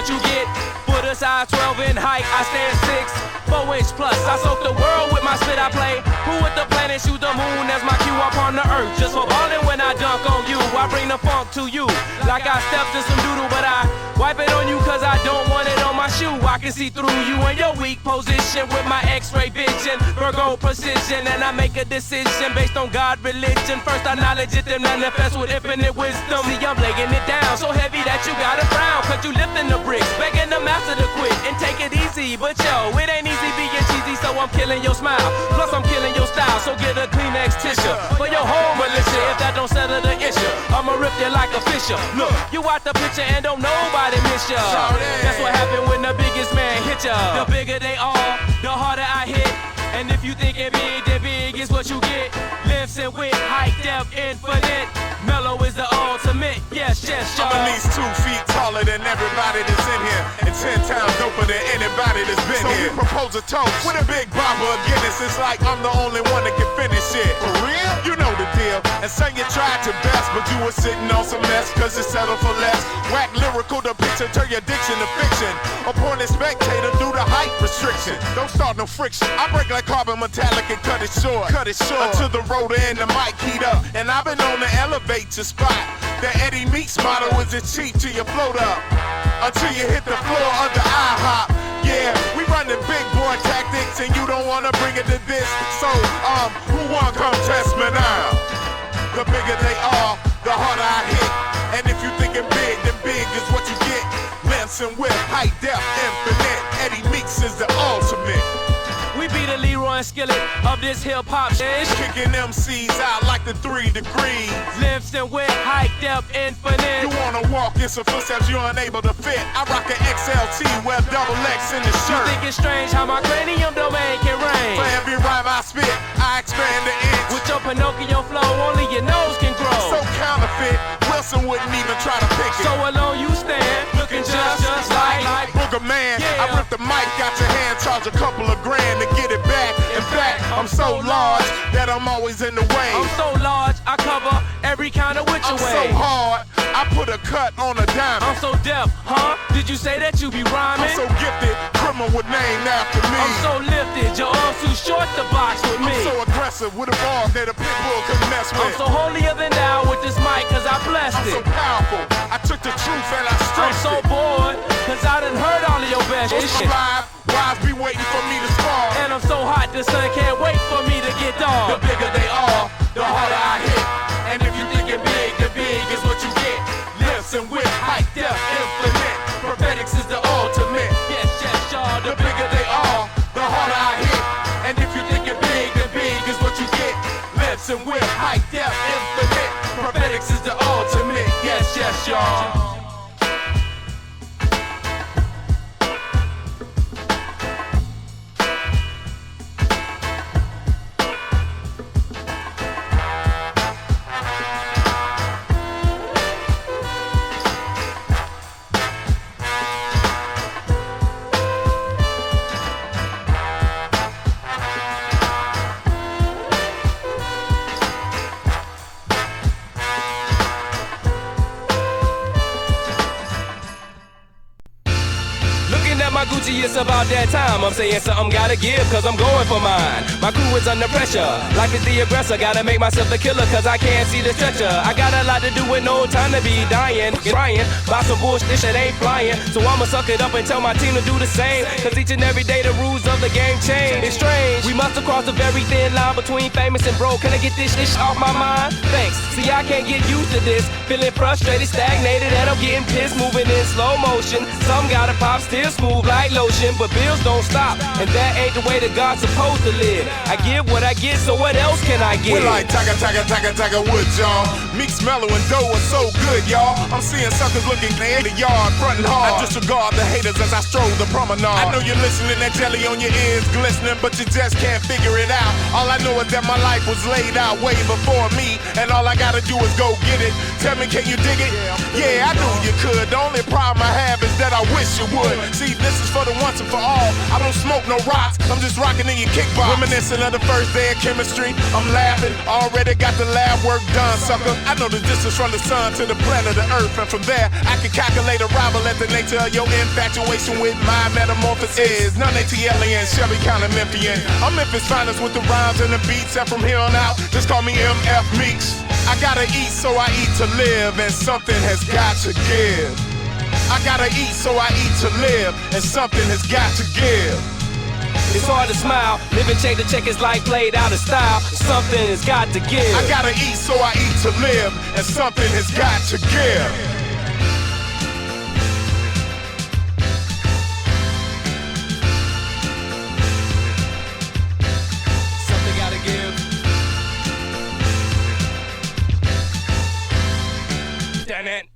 what you get. Foot a size 12 in height, I stand 6'4" plus. I soak the world with my spit I play. Who with the planet, shoot the moon as my cue upon the earth. Just for ballin' when I dunk on you, I bring the funk to you. Like I stepped in some doodle, but I wipe it on you cause I don't want it on my shoe. I can see through you in your weak position with my x-ray vision, Virgo precision, and I make a decision based on God, religion. First I acknowledge it, then manifest with infinite wisdom. See, I'm laying it down so heavy that you gotta frown, cause you lifting the bricks, begging the master to quit and take it easy. But yo, it ain't easy being cheesy, so I'm killing your smile. Plus I'm killing your style, so get a Kleenex tissue for your whole militia. If that don't settle the issue, I'ma rip you like a fisher. Look, you out the picture and don't nobody miss ya. That's what happened when the biggest man hit ya. The bigger they are, the harder I hit. And if you think it big, then big is what you get. Lifts and width, height, depth, infinite. Mellow is the ultimate, yes, yes, y'all. I'm at least 2 feet taller than everybody that's in here, and 10 times doper than anybody that's been here. So we propose a toast with a big bottle of Guinness. It's like I'm the only one that can finish it. For real? You know the deal. And say you tried your best, but you were sitting on some mess, cause you settled for less. Whack lyrical depiction, turn your diction to fiction. Upon the spectator, do the height restriction. Don't start no friction. I break like carbon metallic and cut it short. Until the rotor and the mic heat up. And I've been on the elevate your spot. The Eddie Meeks motto is it cheap till you float up. Until you hit the floor under IHOP. Yeah, we running big boy tactics and you don't wanna bring it to this. So, who wanna come test me now? The bigger they are, the harder I hit. And if you thinking big, then big is what you get. Lengths and width, height, depth, infinite. Eddie Meeks is the ultimate. We be the Leroy and Skillet of this hip-hop shit. Kicking MCs out like the 3 degrees. Lifts and width, height, depth, infinite. You wanna walk in some footsteps you're unable to fit. I rock an XLT, wear double X in the shirt. You think it's strange how my cranium domain can range? For every rhyme I spit, I expand the inch. With your Pinocchio flow, only your nose can grow. So counterfeit, Wilson wouldn't even try to pick it. So alone you stand, looking just like Booger Man. Yeah. I rip the mic out your hand, charge a couple of grand to get it back. In fact, I'm so large that I'm always in the way. I'm so large, I cover every kind of which I'm way. so hard, I put a cut on a diamond. I'm so deaf, huh? Did you say that you be rhyming? I'm so gifted, criminal with name after me. I'm so lifted, your arms too short to box with me. I'm so aggressive with a ball that a pit bull could mess with. I'm so holier than thou with this mic cause I blessed I'm it. so powerful, I took the truth and I I'm stressed so it. bored cause I done heard all of your best shit. Live, wives be waiting for me to spawn. And I'm so hot the sun can't wait for me to get dark. The bigger they are, the harder I hit. And if you thinking big, the big is what you get. Lifts and width, height, depth, infinite. Prophetix is the ultimate. Yes, yes, y'all. The bigger they are, the harder I hit. And if you thinking big, the big is what you get. Lifts and width, height, depth, infinite. Prophetix is the ultimate. Yes, yes, y'all. My Gucci, it's about that time. I'm saying something gotta give, cause I'm going for mine. My crew is under pressure, life is the aggressor. Gotta make myself the killer, cause I can't see the stretcher. I got a lot to do with no time to be dying. Crying about some bullshit that ain't flying. So I'ma suck it up and tell my team to do the same. Cause each and every day the rules of the game change. It's strange, we must have crossed a very thin line between famous and broke. Can I get this shit off my mind? Thanks, see I can't get used to this. Feeling frustrated, stagnated, and I'm getting pissed. Moving in slow motion, some gotta pop still smooth like lotion, but bills don't stop, and that ain't the way that God's supposed to live. I give what I get, so what else can I give? We're like Tiger Woods, y'all. Meeks, Mellow, and Doe are so good, y'all. I'm seeing suckers looking in the yard, frontin' hard. I disregard the haters as I stroll the promenade. I know you're listening, that jelly on your ears glistening, but you just can't figure figure it out. All I know is that my life was laid out way before me, and all I gotta do is go get it. Tell me, can you dig it? Yeah, I knew you could. The only problem I have is that I wish you would. See, this is for the once and for all. I don't smoke no rocks, I'm just rocking in your kickbox. Reminiscent of the first day of chemistry, I'm laughing. Already got the lab work done, sucker. I know the distance from the sun to the planet of Earth, and from there I can calculate a rival at the nature of your infatuation with my metamorphosis. None ATLian, Shelby County Memphian. I'm Memphis finest with the rhymes and the beats, and from here on out, just call me MF Meeks. I gotta eat, so I eat to live, and something has got to give. I gotta eat, so I eat to live, and something has got to give. It's hard to smile, living check to check is like played out of style. Something has got to give. I gotta eat, so I eat to live, and something has got to give. Something gotta give. Damn it.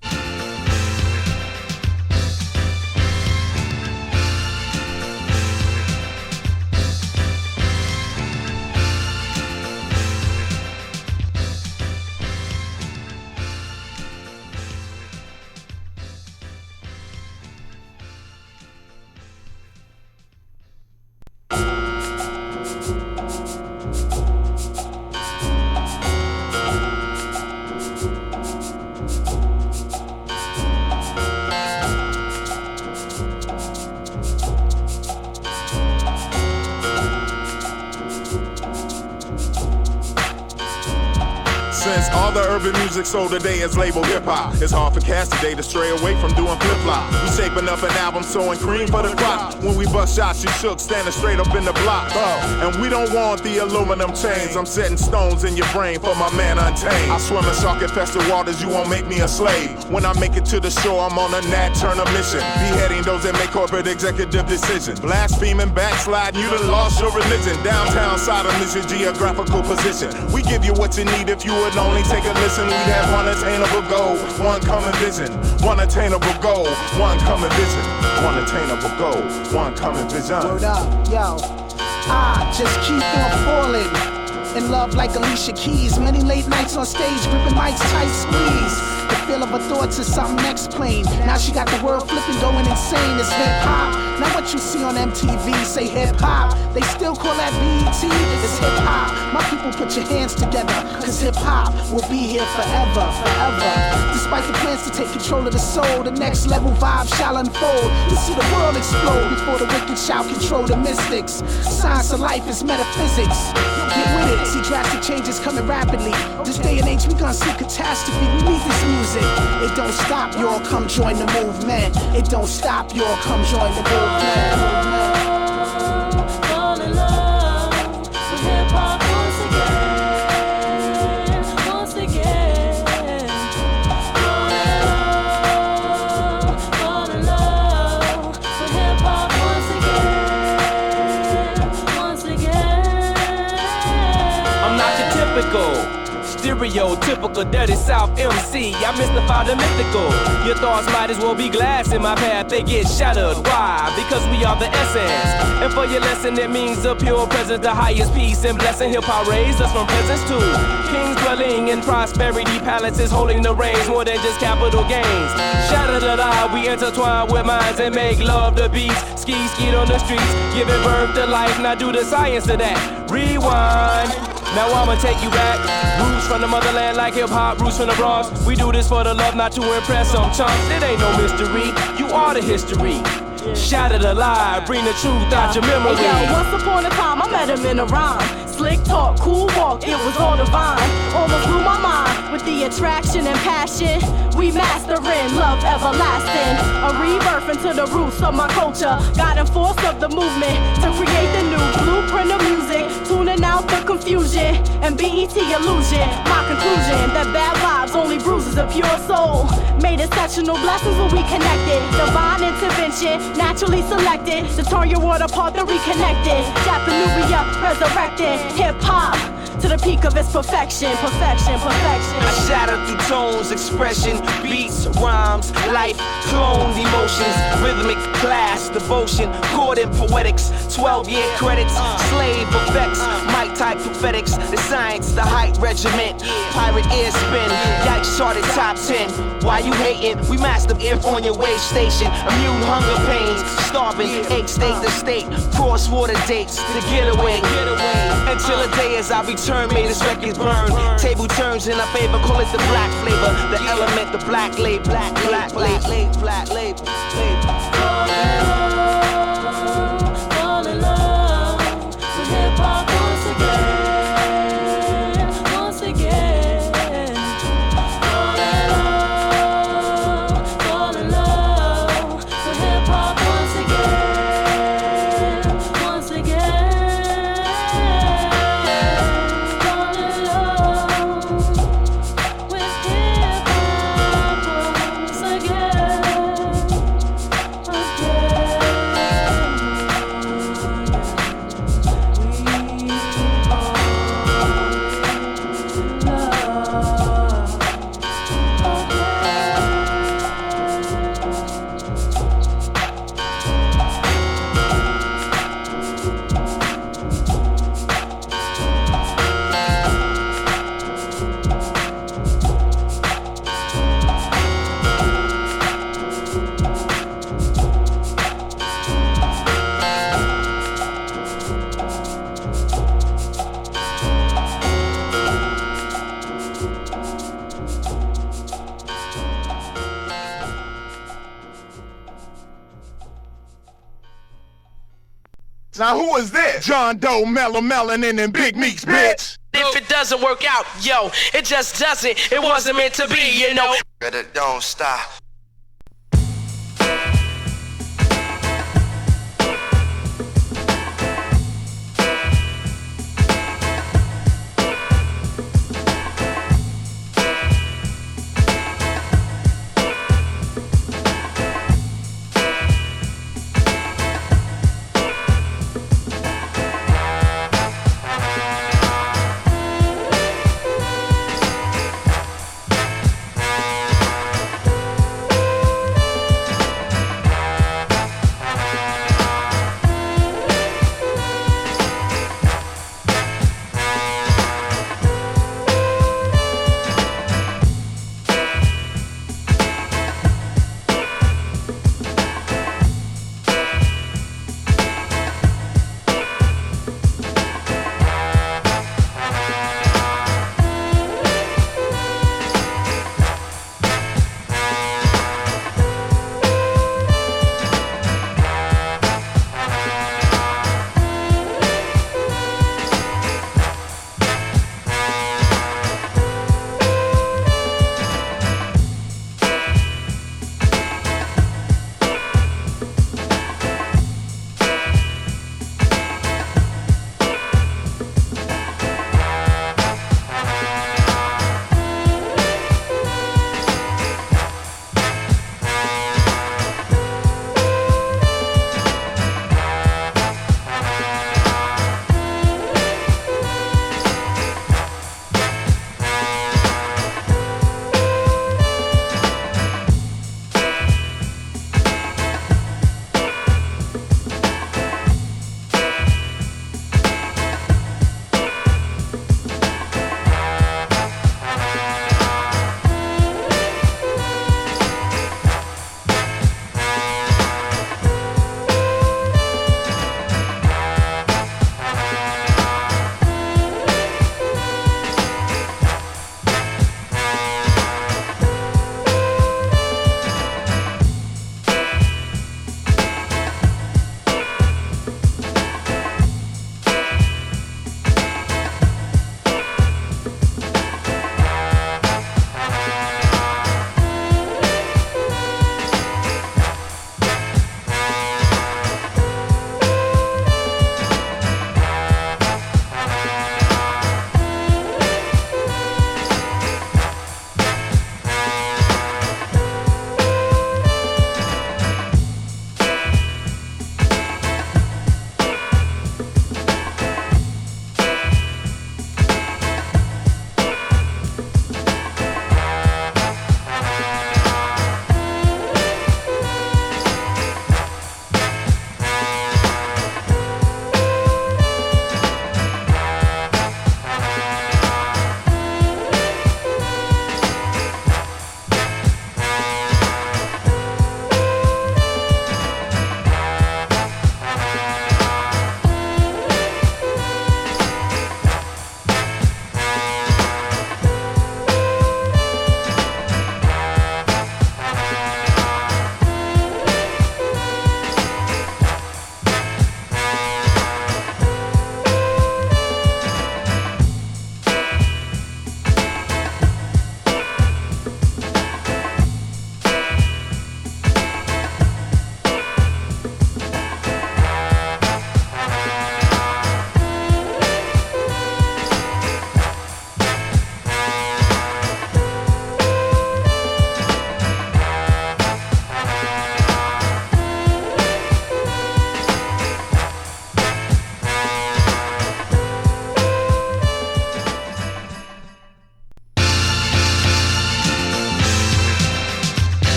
Since all the urban music sold today is labeled hip-hop, it's hard for cats today to stray away from doing flip-flop. We shaping up an album, sowing cream for the crop. When we bust shots, you shook, standing straight up in the block. And we don't want the aluminum chains. I'm setting stones in your brain for my man Untamed. I swim in shark-infested waters, you won't make me a slave. When I make it to the shore, I'm on a Nat Turner mission, beheading those that make corporate executive decisions. Blaspheming, backsliding, you done lost your religion. Downtown Sodom is your geographical position. We give you what you need if you would only take a listen. We'd have one attainable goal, one common vision. One attainable goal, one common vision. One attainable goal, one common vision. Word up, yo. I just keep on falling in love like Alicia Keys. Many late nights on stage, gripping mics tight squeeze. The feel of her thoughts is something explained. Now she got the world flipping, going insane. It's hip-hop. Now what you see on MTV, say hip-hop. They still call that BET, it's hip-hop. My people, put your hands together, cause hip-hop will be here forever, forever. Despite the plans to take control of the soul, the next level vibe shall unfold. You see the world explode before the wicked shall control the mystics. Science of life is metaphysics. Get with it, see drastic changes coming rapidly. This day and age we gonna see catastrophe. We need this music. It don't stop, y'all, come join the movement. It don't stop, y'all, come join the movement. Fall in love with hip-hop once again, once again. Fall in love with hip-hop once again. I'm not your typical stereotypical dirty South MC. I mystify the mythical. Your thoughts might as well be glass in my path. They get shattered. Why? Because we are the essence. And for your lesson, it means the pure presence, the highest peace and blessing. Hip-hop raised us from peasants to kings dwelling in prosperity palaces, holding the reins more than just capital gains. Shatter the lie, we intertwine with minds and make love the beats. Ski on the streets, giving birth to life. Now do the science of that. Rewind. Now I'ma take you back. Roots from the motherland like hip-hop, roots from the Bronx. We do this for the love, not to impress some chumps. It ain't no mystery, you are the history. Shatter the lie, bring the truth out your memory. Hey yo, once upon a time I met him in a rhyme. Slick talk, cool walk, it was all divine. Almost blew my mind with the attraction and passion. We mastering love everlasting. A rebirth into the roots of my culture. Guiding force of the movement to create the new blueprint of music. Tuning out the confusion and BET illusion. My conclusion that bad vibes only bruises a pure soul. Made exceptional blessings when we connected. Divine intervention, naturally selected. To turn your world apart, the reconnected. Japanuria resurrected. Hip-hop to the peak of its perfection, perfection, perfection. I shatter through tones, expression, beats, rhymes, life, cloned emotions, rhythmic class, devotion, chord and poetics, 12-year credits, slave effects, Prophetix, the science, the hype regiment. Pirate ear spin, yikes charted top 10. Why you hating? We master if on your way station. Immune hunger pains, starving, ache state to state. Cross water dates, the getaway. Until the day as I return, may this record burn. Table turns in our favor, call it the black flavor. The element, the black label, black label, black label. Fall in love with hip hop once again, once again. Fall in love with hip hop once again, once again. Fall in love with hip hop once Now who is this? John Doe, Mellow Melanin, and Big Meeks, bitch. If it doesn't work out, yo, it just doesn't. It wasn't meant to be, you know. But it don't stop.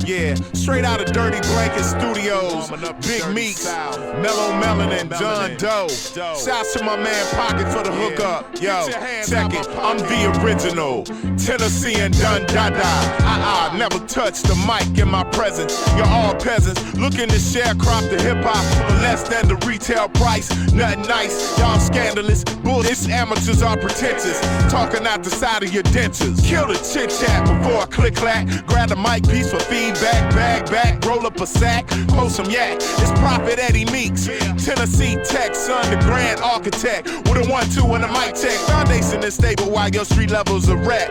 Yeah, straight out of Dirty Blanket Studios. Big Meeks, Mellow Melanin, John Doe. Shouts to my man Pocket for the hookup. Yo, check it, I'm the original. Tennessee and Dun Dada. Never touched the mic in my presence. You're all peasants looking to sharecrop the hip hop for less than the retail price. Nothing nice, y'all scandalous. Bullshit amateurs are pretentious. Talking out the side of your dentures. Kill the chit chat before I click clack. Grab the mic piece for feedback. Bag back, roll up a sack, post some yak. It's Prophet Eddie Meeks, Tennessee Tech, son, the grand architect. With a 1-2 and a mic check. Foundation is stable while your street levels are wreck.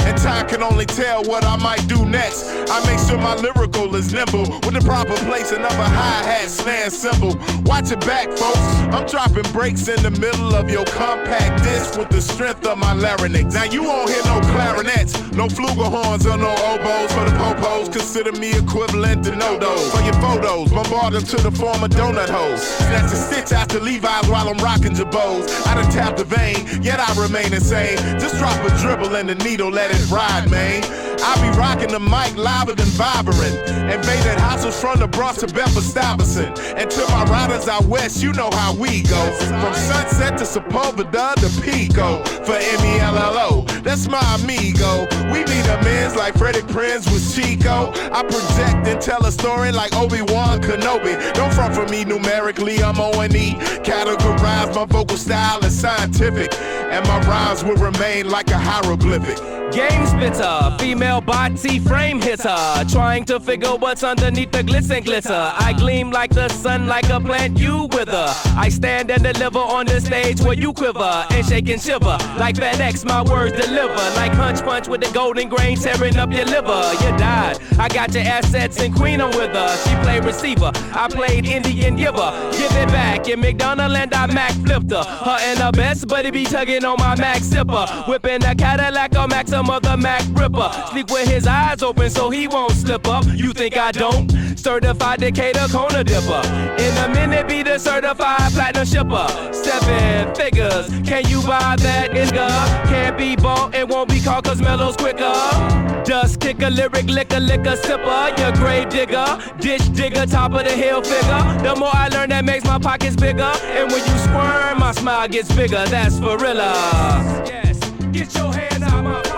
And time can only tell what I might do next. I make sure my lyrical is nimble with the proper placing of a hi-hat, snare cymbal. Watch it back, folks. I'm dropping breaks in the middle of your compact disc with the strength of my larynx. Now you won't hear no clarinets, no flugelhorns or no oboes for the popos. Consider me equivalent to no-dos. For your photos, bombard them to the former donut holes. Snatch a stitch out the Levi's while I'm rocking jabos. I done tapped the vein, yet I remain insane. Just drop a dribble and the needle, let it ride, man. I be rocking the mic louder than vibrant. Invaded houses from the Bronx to Bedford-Stuyvesant. And to my riders out west, you know how we go. From Sunset to Sepulveda to Pico. For MELLO, that's my amigo. We be the men's like Freddie Prinze with Chico. I project and tell a story like Obi-Wan Kenobi. Don't front for me numerically, I'm O&E. Categorize my vocal style as scientific. And my rhymes will remain like a hieroglyphic. Game spitter, female body frame hitter, trying to figure what's underneath the glitz and glitter. I gleam like the sun, like a plant you wither. I stand and deliver on the stage where you quiver and shake and shiver. Like FedEx, my words deliver. Like Hunch Punch with the golden grain tearing up your liver. You died, I got your assets and Queen I'm with her. She played receiver, I played Indian giver. Give it back, in McDonald and I Mac flipped her. Her and her best buddy be tugging on my Mac zipper. Whipping a Cadillac or Max mother Mac Ripper. Sleep with his eyes open so he won't slip up. You think I don't? Certified Decatur Kona Dipper. In a minute be the certified platinum shipper. 7 figures, can you buy that nigga? Can't be bought and won't be caught cause Mello's quicker. Dust kicker, lyric liquor, sipper. Your grave digger, ditch digger, top of the hill figure. The more I learn that makes my pockets bigger. And when you squirm my smile gets bigger, that's for real. Yes, get your hands out my pocket.